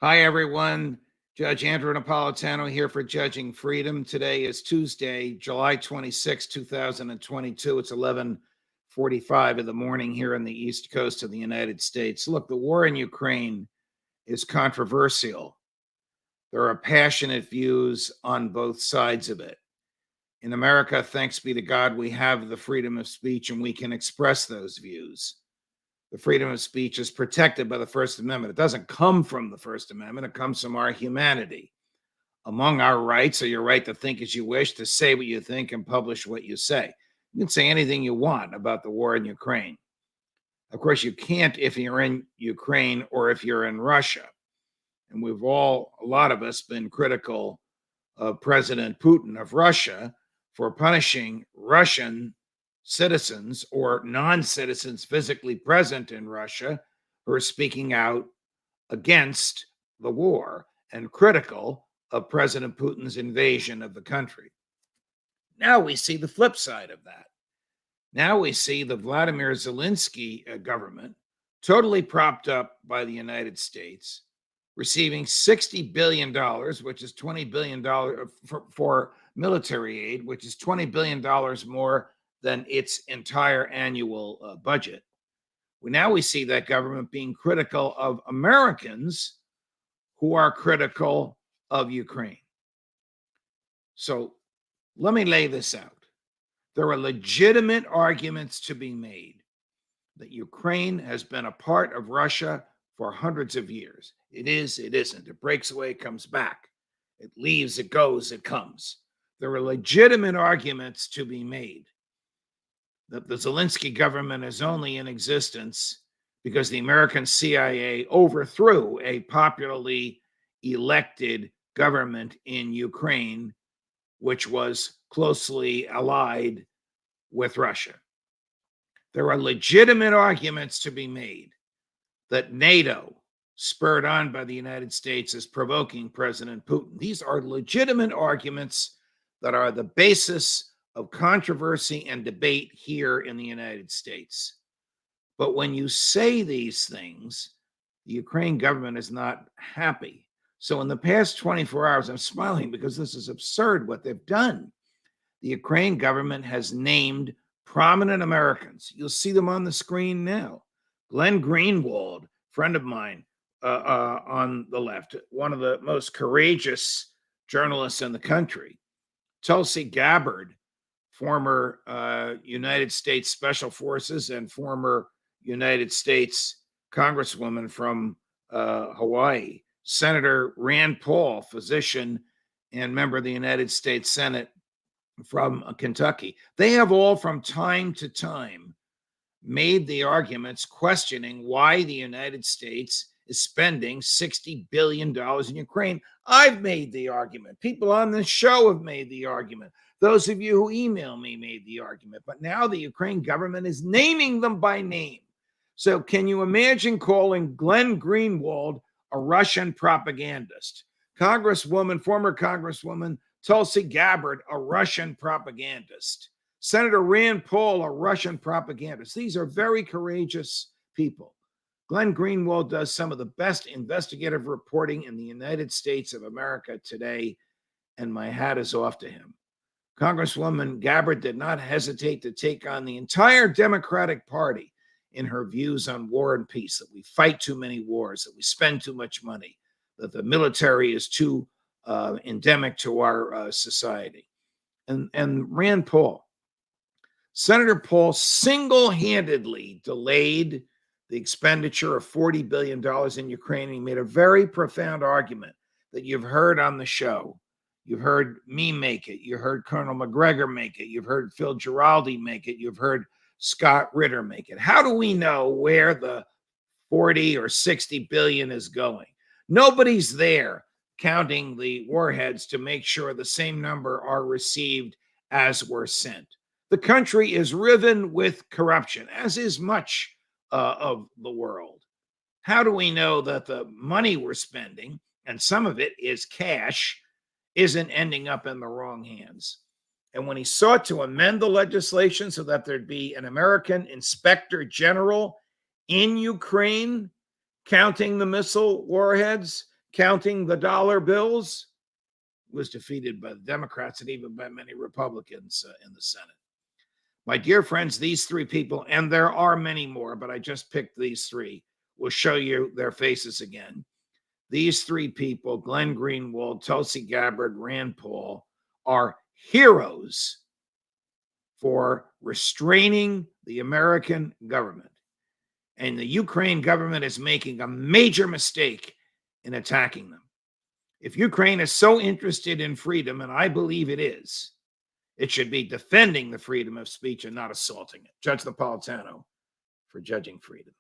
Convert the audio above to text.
Hi, everyone. Judge Andrew Napolitano here for Judging Freedom. Today is Tuesday, July 26, 2022. It's 11:45 in the morning here on the East Coast of the United States. Look, the war in Ukraine is controversial. There are passionate views on both sides of it. In America, thanks be to God, we have the freedom of speech and we can express those views. The freedom of speech is protected by the First Amendment. It doesn't come from the First Amendment. It comes from our humanity. Among our rights are your right to think as you wish, to say what you think, and publish what you say. You can say anything you want about the war in Ukraine. Of course, you can't if you're in Ukraine or if you're in Russia. And a lot of us, been critical of President Putin of Russia for punishing Russian citizens or non-citizens physically present in Russia who are speaking out against the war and critical of President Putin's invasion of the country. Now we see the flip side of that. Now we see the Vladimir Zelensky government, totally propped up by the United States, receiving $60 billion, which is $20 billion for military aid, which is $20 billion more than its entire annual budget. Now we see that government being critical of Americans who are critical of Ukraine. So let me lay this out. There are legitimate arguments to be made that Ukraine has been a part of Russia for hundreds of years. It is, it isn't. It breaks away, it comes back. It leaves, it goes, it comes. There are legitimate arguments to be made that the Zelensky government is only in existence because the American CIA overthrew a popularly elected government in Ukraine, which was closely allied with Russia. There are legitimate arguments to be made that NATO, spurred on by the United States, is provoking President Putin. These are legitimate arguments that are the basis of controversy and debate here in the United States. But when you say these things, the Ukraine government is not happy. So in the past 24 hours, I'm smiling because this is absurd what they've done. The Ukraine government has named prominent Americans. You'll see them on the screen now. Glenn Greenwald, friend of mine on the left, one of the most courageous journalists in the country. Tulsi Gabbard, former United States Special Forces and former United States Congresswoman from Hawaii. Senator Rand Paul, physician and member of the United States Senate from Kentucky. They have all from time to time made the arguments questioning why the United States is spending $60 billion in Ukraine. I've made the argument. People on this show have made the argument. Those of you who email me made the argument. But now the Ukraine government is naming them by name. So can you imagine calling Glenn Greenwald a Russian propagandist? Former Congresswoman Tulsi Gabbard, a Russian propagandist. Senator Rand Paul, a Russian propagandist. These are very courageous people. Glenn Greenwald does some of the best investigative reporting in the United States of America today, and my hat is off to him. Congresswoman Gabbard did not hesitate to take on the entire Democratic Party in her views on war and peace, that we fight too many wars, that we spend too much money, that the military is too endemic to our society. And Rand Paul, Senator Paul single-handedly delayed the expenditure of $40 billion in Ukraine. He made a very profound argument that you've heard on the show. You've heard me make it. You heard Colonel McGregor make it. You've heard Phil Giraldi make it. You've heard Scott Ritter make it. How do we know where the 40 or 60 billion is going? Nobody's there counting the warheads to make sure the same number are received as were sent. The country is riven with corruption, as is much of the world. How do we know that the money we're spending, and some of it is cash, isn't ending up in the wrong hands? And when he sought to amend the legislation so that there'd be an American inspector general in Ukraine counting the missile warheads, counting the dollar bills was defeated by the Democrats and even by many Republicans in the Senate. My dear friends, these three people, and there are many more, but I just picked these three, will show you their faces again. These three people, Glenn Greenwald, Tulsi Gabbard, Rand Paul, are heroes for restraining the American government. And the Ukraine government is making a major mistake in attacking them. If Ukraine is so interested in freedom, and I believe it is, it should be defending the freedom of speech and not assaulting it. Judge Napolitano for Judging Freedom.